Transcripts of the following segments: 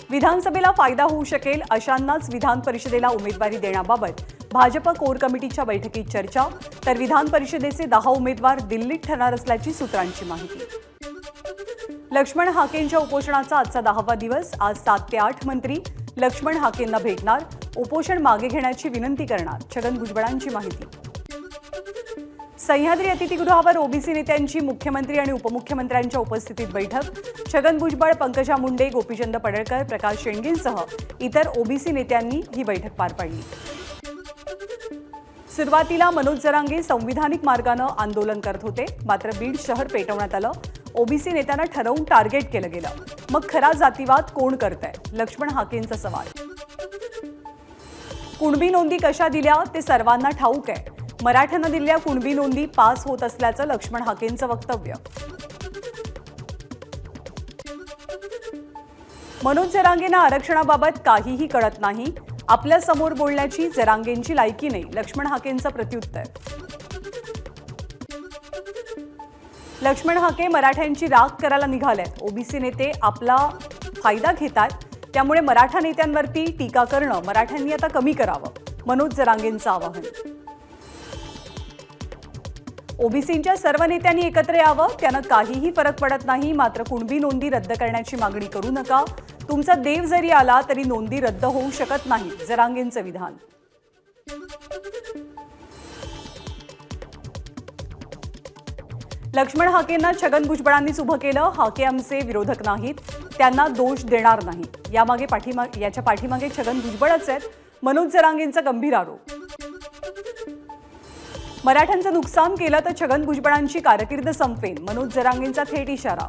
विधानसभेला फायदा होऊ शकेल अशांनाच विधान परिषदेला उमेदवारी देण्याबाबत भाजप कोर कमिटीच्या बैठकीत चर्चा, तर विधान परिषदेचे 10 उमेदवार दिल्लीत ठरणार असल्याची सूत्रांची माहिती। लक्ष्मण हाकेंच्या उपोषणाचा आजचा 10वा दिवस। आज 7 ते 8 मंत्री लक्ष्मण हाकेंना भेटणार, उपोषण मागे घेण्याची विनंती करणार, छगन भुजबळांची माहिती। सह्याद्री अतिथीगृहावर ओबीसी नेत्यांची मुख्यमंत्री आणि उपमुख्यमंत्र्यांच्या उपस्थितीत बैठक। छगन भुजबळ, पंकजा मुंडे, गोपीचंद पडळकर, प्रकाश शेंडेंसह इतर ओबीसी नेत्यांनी ही बैठक पार पाडली। सुरुवातीला मनोज जरांगे संविधानिक मार्गाने आंदोलन करत होते, मात्र बीड शहर पेटवण्यात आलं। ओबीसी नेत्यांना ठरवून टार्गेट केलं गेलं। मग खरा जातीवाद कोण करतंय? लक्ष्मण हाकेंचा सवाल। कुणबी नोंदी कशा दिल्या ते सर्वांना ठाऊक आहे। मराठ्यांना दिलेल्या कुणबी नोंदी पास होत असल्याचं लक्ष्मण हाकेंचं वक्तव्य। मनोज जरांगेंना आरक्षणाबाबत काहीही कळत नाही, आपल्या समोर बोलण्याची जरांगेंची लायकी नाही, लक्ष्मण हाकेंचं प्रत्युत्तर। लक्ष्मण हाके मराठ्यांची राख करायला निघालेत। ओबीसी नेते आपला फायदा घेतात, त्यामुळे मराठा नेत्यांवरती टीका करणं मराठ्यांनी आता कमी करावं, मनोज जरांगेंचं आवाहन। ओबीसींच्या सर्व नेत्यांनी एकत्र यावं, त्यानं काहीही फरक पडत नाही, मात्र कुणबी नोंदी रद्द करण्याची मागणी करू नका। तुमचा देव जरी आला तरी नोंदी रद्द होऊ शकत नाही, जरांगेंचं विधान। लक्ष्मण हाकेंना छगन भुजबळांनीच उभं केलं। हाके आमचे विरोधक नाहीत, त्यांना दोष देणार नाही, याच्या पाठीमागे छगन भुजबळच आहेत, मनोज जरांगेंचा गंभीर आरोप। मराठ्यांचं नुकसान केलं तर छगन भुजबळांची कारकीर्द संपेन, मनोज जरांगेंचा थेट इशारा।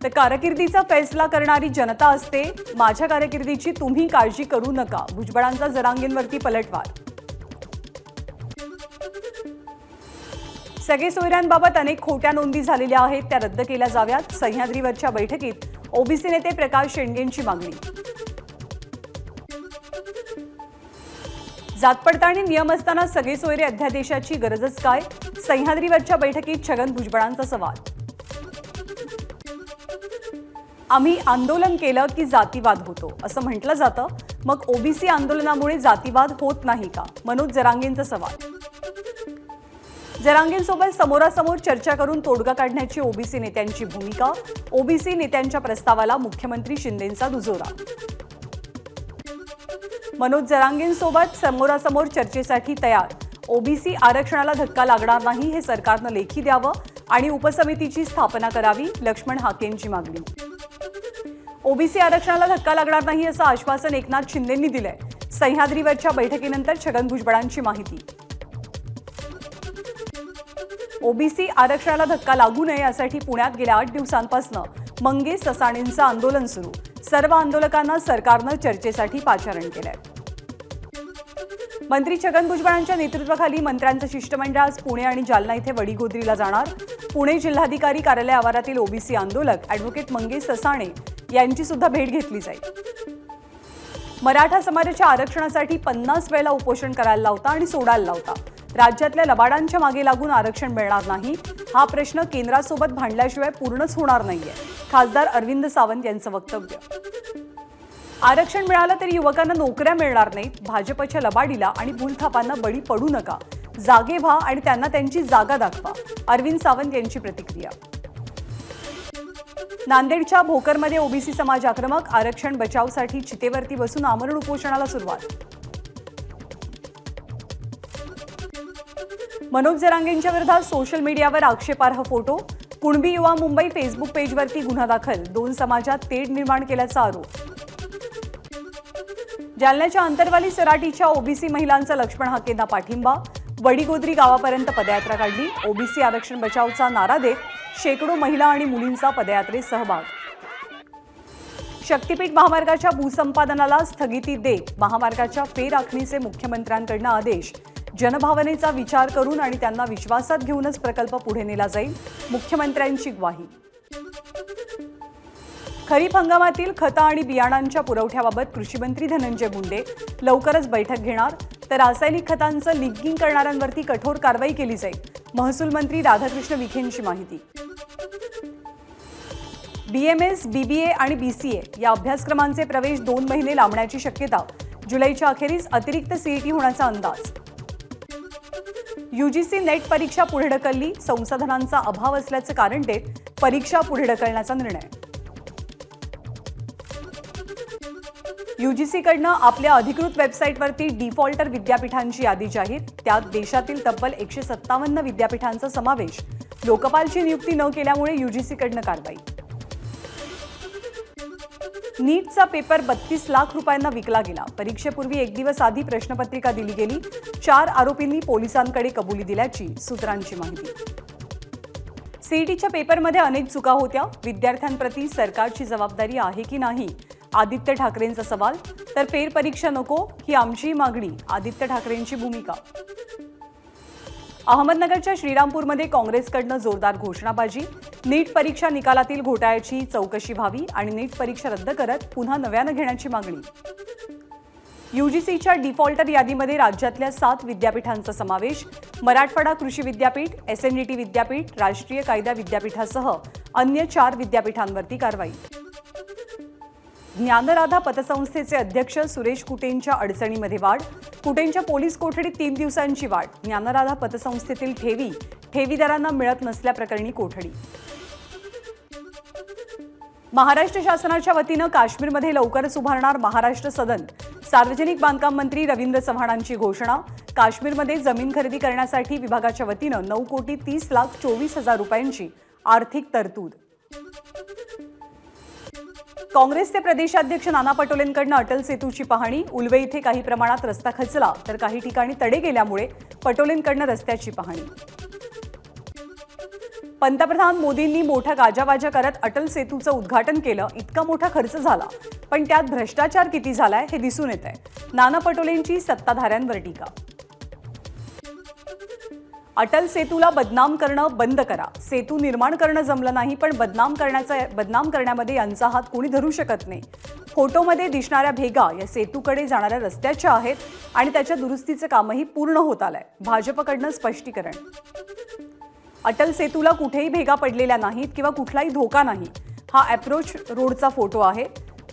तर कारकिर्दीचा फैसला करणारी जनता असते, माझ्या कारकिर्दीची तुम्ही काळजी करू नका, भुजबळांचा जरांगेंवरती पलटवार। सगळे सोयऱ्यांबाबत अनेक खोट्या नोंदी झालेल्या आहेत, त्या रद्द केल्या जाव्यात। सह्याद्रीवरच्या बैठकीत ओबीसी नेते प्रकाश शेंडेंची मागणी। जात पडताळणी नियम असताना सगळे सोयरे अध्यादेशाची गरजच काय? सह्याद्रीवरच्या बैठकीत छगन भुजबळांचा सवाल। आम्ही आंदोलन केलं की जातीवाद होतो असं म्हटलं जातं, मग ओबीसी आंदोलनामुळे जातीवाद होत नाही का? मनोज जरांगेंचा सवाल। जरांगेंसोबत समोरासमोर चर्चा करून तोडगा काढण्याची ओबीसी नेत्यांची भूमिका। ओबीसी नेत्यांच्या प्रस्तावाला मुख्यमंत्री शिंदेंचा दुजोरा। मनोज जरांगेंसोबत समोरासमोर चर्चेसाठी तयार। ओबीसी आरक्षणाला धक्का लागणार नाही हे सरकारनं लेखी द्यावं आणि उपसमितीची स्थापना करावी, लक्ष्मण हाकेंची मागणी। ओबीसी आरक्षणाला धक्का लागणार नाही असं आश्वासन एकनाथ शिंदेंनी दिलंय। सह्याद्रीवरच्या बैठकीनंतर छगन भुजबळांची माहिती। ओबीसी आरक्षणाला धक्का लागू नये यासाठी पुण्यात गेल्या 8 दिवसांपासून मंगे ससाणेंचं आंदोलन सुरू। सर्व आंदोलकांना सरकारनं चर्चेसाठी पाचारण केलंय। मंत्री छगन भुजबळांच्या नेतृत्वाखाली मंत्र्यांचं शिष्टमंडळ आज पुणे आणि जालना इथे वडीगोद्रीला जाणार। पुणे जिल्हाधिकारी कार्यालय आवारातील ओबीसी आंदोलक ॲडव्होकेट मंगे ससाणे यांची सुद्धा भेट घेतली जाईल। मराठा समाजाच्या आरक्षणासाठी 50 वेळेला उपोषण करायला लावता आणि सोडायला लावता। राज्यातल्या लबाडांच्या मागे लागून आरक्षण मिळणार नाही, हा प्रश्न केंद्रासोबत भांडल्याशिवाय पूर्णच होणार नाहीये, खासदार अरविंद सावंत यांचं वक्तव्य। आरक्षण मिळालं तरी युवकांना नोकऱ्या मिळणार नाहीत, भाजपच्या लबाडीला आणि भूलथापांना बळी पडू नका, जागे व्हा आणि त्यांना त्यांची जागा दाखवा, अरविंद सावंत यांची प्रतिक्रिया। नांदेडच्या भोकरमध्ये ओबीसी समाज आक्रमक, आरक्षण बचावसाठी चितेवरती बसून आमरण उपोषणाला सुरुवात। मनोज जरांगेंच्या विरोधात सोशल मीडियावर आक्षेपार्ह फोटो। कुणबी युवा मुंबई फेसबुक पेजवरती गुन्हा दाखल, 2 समाजात तेढ निर्माण केल्याचा आरोप। जालन्याच्या अंतरवाली सराटीच्या ओबीसी महिलांचा लक्ष्मण हाकेंना पाठिंबा, वडीगोद्री गावापर्यंत पदयात्रा काढली। ओबीसी आरक्षण बचावचा नारा देत शेकडो महिला आणि मुलींचा पदयात्रेत सहभाग। शक्तीपीठ महामार्गाच्या भूसंपादनाला स्थगिती देत महामार्गाच्या फेरआखणीचे मुख्यमंत्र्यांकडून आदेश। जनभावनेचा विचार करून आणि त्यांना विश्वासात घेऊनच प्रकल्प पुढे नेला जाईल, मुख्यमंत्र्यांची ग्वाही। खरीप हंगामातील खतं आणि बियाणांच्या पुरवठ्याबाबत कृषीमंत्री धनंजय मुंडे लवकरच बैठक घेणार, तर रासायनिक खतांचं लिंकिंग करणाऱ्यांवरती कठोर कारवाई केली जाईल, महसूल मंत्री राधाकृष्ण विखेंची माहिती। BMS, BBA आणि BCA या अभ्यासक्रमांचे प्रवेश 2 महिने लांबण्याची शक्यता. जुलैच्या अखेरीस अतिरिक्त CET होण्याचा अंदाज. UGC नेट परीक्षा पुढे ढकलली. संसाधनांचा अभाव असल्याचं कारण देत परीक्षा पुढे ढकलण्याचा निर्णय. UGC कडनं आपल्या अधिकृत वेबसाईटवरती डिफॉल्टर विद्यापीठांची यादी जाहीर. त्यात देशातील तब्बल 157 विद्यापीठांचा समावेश. लोकपालची नियुक्ती न केल्यामुळे UGC कडनं कारवाई. नीटचा पेपर 32 लाख रुपयांना विकला गेला. परीक्षेपूर्वी एक दिवस आधी प्रश्नपत्रिका दिली गेली. 4 आरोपींनी पोलिसांकडे कबुली दिल्याची सूत्रांची माहिती. CETच्या पेपरमध्ये अनेक चुका होत्या. विद्यार्थ्यांप्रती सरकारची जबाबदारी आहे की नाही, आदित्य ठाकरेंचा सवाल. तर फेरपरीक्षा नको ही आमची मागणी, आदित्य ठाकरेंची भूमिका. अहमदनगरच्या श्रीरामपूरमध्ये काँग्रेसकडनं जोरदार घोषणाबाजी. नीट परीक्षा निकालातील घोटाळ्याची चौकशी व्हावी आणि नीट परीक्षा रद्द करत पुन्हा नव्यानं घेण्याची मागणी. UGCच्या डिफॉल्टर यादीमध्ये राज्यातल्या 7 विद्यापीठांचा समावेश. मराठवाडा कृषी विद्यापीठ, SNDT विद्यापीठ, राष्ट्रीय कायदा विद्यापीठासह अन्य 4 विद्यापीठांवरती कारवाई. ज्ञानराधा पतसंस्थेचे अध्यक्ष सुरेश कुटेंच्या अडचणीमध्ये वाढ. कुटेंच्या पोलीस कोठडीत 3 दिवसांची वाढ. ज्ञानराधा पतसंस्थेतील ठेवीदारांना मिळत नसल्याप्रकरणी कोठडी. महाराष्ट्र शासनाच्या वतीनं काश्मीरमध्ये लवकरच उभारणार महाराष्ट्र सदन. सार्वजनिक बांधकाम मंत्री रवींद्र चव्हाणांची घोषणा. काश्मीरमध्ये जमीन खरेदी करण्यासाठी विभागाच्या वतीनं 9,30,24,000 रुपयांची आर्थिक तरतूद. काँग्रेसचे प्रदेशाध्यक्ष नाना पटोलेंकडनं अटल सेतूची पाहणी. उल्वे इथे काही प्रमाणात रस्ता खचला तर काही ठिकाणी तडे गेल्यामुळे पटोलेंकडनं रस्त्याची पाहणी. पंतप्रधान मोदींनी मोठा गाजावाजा करत अटल सेतूचं उद्घाटन केलं. इतका मोठा खर्च झाला पण त्यात भ्रष्टाचार किती झालाय हे दिसून येत आहे. नाना पटोलेंची सत्ताधाऱ्यांवर टीका. अटल सेतूला बदनाम करणं बंद करा. सेतू निर्माण करणं जमलं नाही पण बदनाम करण्यामध्ये यांचा हात कोणी धरू शकत नाही. फोटोमध्ये दिसणाऱ्या भेगा या सेतूकडे जाणाऱ्या रस्त्याच्या आहेत आणि त्याच्या दुरुस्तीचं कामही पूर्ण होत आलंय. भाजपकडनं स्पष्टीकरण. अटल सेतूला कुठेही भेगा पडलेल्या नाहीत किंवा कुठलाही धोका नाही. हा अप्रोच रोडचा फोटो आहे.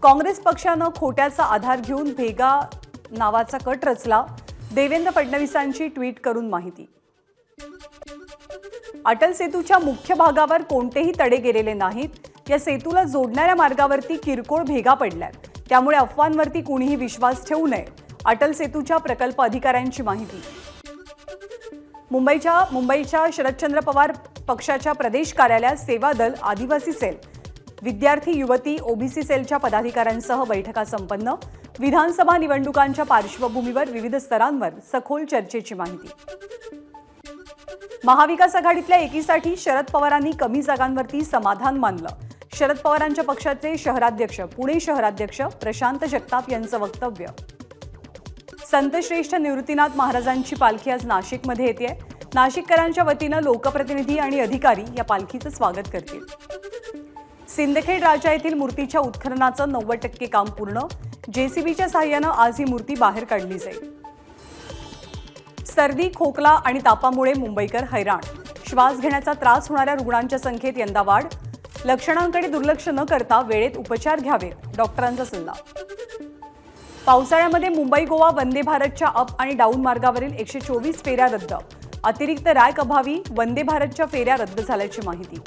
काँग्रेस पक्षानं खोट्याचा आधार घेऊन भेगा नावाचा कट रचला. देवेंद्र फडणवीसांची ट्विट करून माहिती. अटल सेतूच्या मुख्य भागावर कोणतेही तडे गेलेले नाहीत. या सेतूला जोडणाऱ्या मार्गावरती किरकोळ भेगा पडल्यात. त्यामुळे अफवांवरती कुणीही विश्वास ठेवू नये. अटल सेतूच्या प्रकल्प अधिकाऱ्यांची माहिती. मुंबईच्या शरदचंद्र पवार पक्षाच्या प्रदेश कार्यालयात सेवा दल, आदिवासी सेल, विद्यार्थी युवती, OBC सेलच्या पदाधिकाऱ्यांसह बैठका संपन्न. विधानसभा निवडणुकांच्या पार्श्वभूमीवर विविध स्तरांवर सखोल चर्चेची माहिती. महाविकास आघाडीतल्या एकीसाठी शरद पवारांनी कमी जागांवरती समाधान मानलं. शरद पवारांच्या पक्षाचे पुणे शहराध्यक्ष प्रशांत जगताप यांचं वक्तव्य. संतश्रेष्ठ निवृत्तीनाथ महाराजांची पालखी आज नाशिकमध्ये येते. नाशिककरांच्या वतीनं लोकप्रतिनिधी आणि अधिकारी या पालखीचं स्वागत करतील. सिंदखेड राजा येथील मूर्तीच्या उत्खननाचं 90% काम पूर्ण. JCBच्या सहाय्यानं आज ही मूर्ती बाहेर काढली जाईल. सर्दी, खोकला आणि तापामुळे मुंबईकर हैराण. श्वास घेण्याचा त्रास होणाऱ्या रुग्णांच्या संख्येत यंदा वाढ. लक्षणांकडे दुर्लक्ष न करता वेळेत उपचार घ्यावेत, डॉक्टरांचा सल्ला. पावसाळ्यामध्ये मुंबई गोवा वंदे भारतच्या अप आणि डाऊन मार्गावरील 124 फेऱ्या रद्द. अतिरिक्त रॅक अभावी वंदे भारतच्या फेऱ्या रद्द झाल्याची माहिती.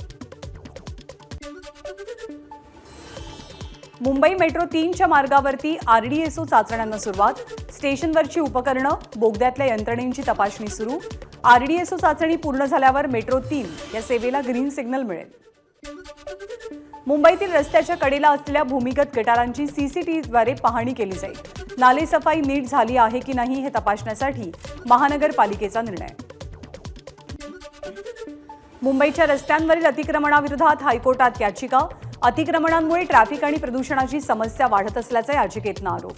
मुंबई मेट्रो 3च्या मार्गावरती RDSO चाचण्यांना सुरुवात. स्टेशनवरची उपकरणं, बोगद्यातल्या यंत्रणेंची तपासणी सुरू. RDSO चाचणी पूर्ण झाल्यावर मेट्रो 3 या सेवेला ग्रीन सिग्नल मिळेल. मुंबईतील रस्त्याच्या कडेला असलेल्या भूमिगत गटारांची CCTVद्वारे पाहणी केली जाईल. नालेसफाई नीट झाली आहे की नाही हे तपासण्यासाठी महानगरपालिकेचा निर्णय. मुंबईच्या रस्त्यांवरील अतिक्रमणाविरोधात हायकोर्टात याचिका. अतिक्रमणांमुळे ट्रॅफिक आणि प्रदूषणाची समस्या वाढत असल्याचा याचिकेतनं आरोप.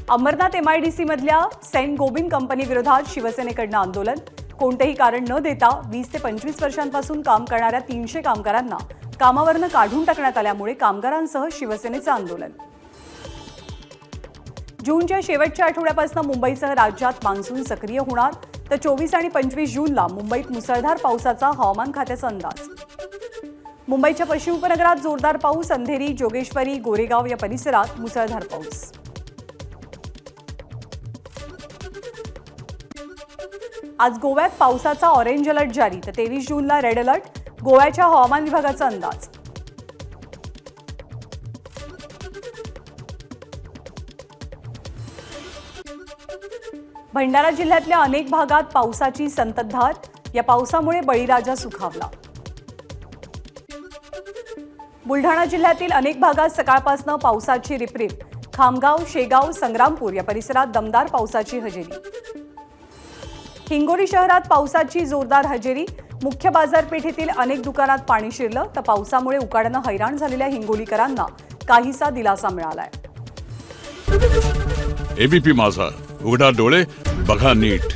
अमरनाथ MIDC मधल्या सेंट गोबिंद कंपनी विरोधात शिवसेनेकडनं आंदोलन. कोणतेही कारण न देता 20 ते 25 वर्षांपासून काम करणाऱ्या 300 कामगारांना कामावरनं काढून टाकण्यात आल्यामुळे कामगारांसह शिवसेनेचं आंदोलन. जूनच्या शेवटच्या आठवड्यापासून मुंबईसह राज्यात मान्सून सक्रिय होणार. तर 24 आणि 25 जूनला मुंबईत मुसळधार पावसाचा हवामान खात्याचा अंदाज। मुंबईच्या पश्चिम उपनगरात जोरदार पाऊस, अंधेरी, जोगेश्वरी, गोरेगाव या परिसरात मुसळधार पाऊस। आज गोव्यात पावसाचा ऑरेंज अलर्ट जारी, तर 23 जूनला रेड अलर्ट, गोव्याच्या हवामान विभागाचा अंदाज। भंडारा जिल्ह्यातल्या अनेक भागात पावसाची संततधार, या पावसामुळे बळीराजा सुखावला। बुलढाणा जिल्ह्यातील अनेक भागात सकाळपासून पावसाची रिपरिप, खामगाव, शेगाव, संग्रामपूर या परिसरात दमदार पावसाची हजेरी। हिंगोली शहरात पावसाची जोरदार हजेरी, मुख्य बाजारपेठेतील अनेक दुकानात पाणी शिरलं, तर पावसामुळे उकाड्यानं हैराण झालेल्या हिंगोलीकरांना काहीसा दिलासा मिळालाय। एबीपी माझा, उघडा डोळे बघा नीट।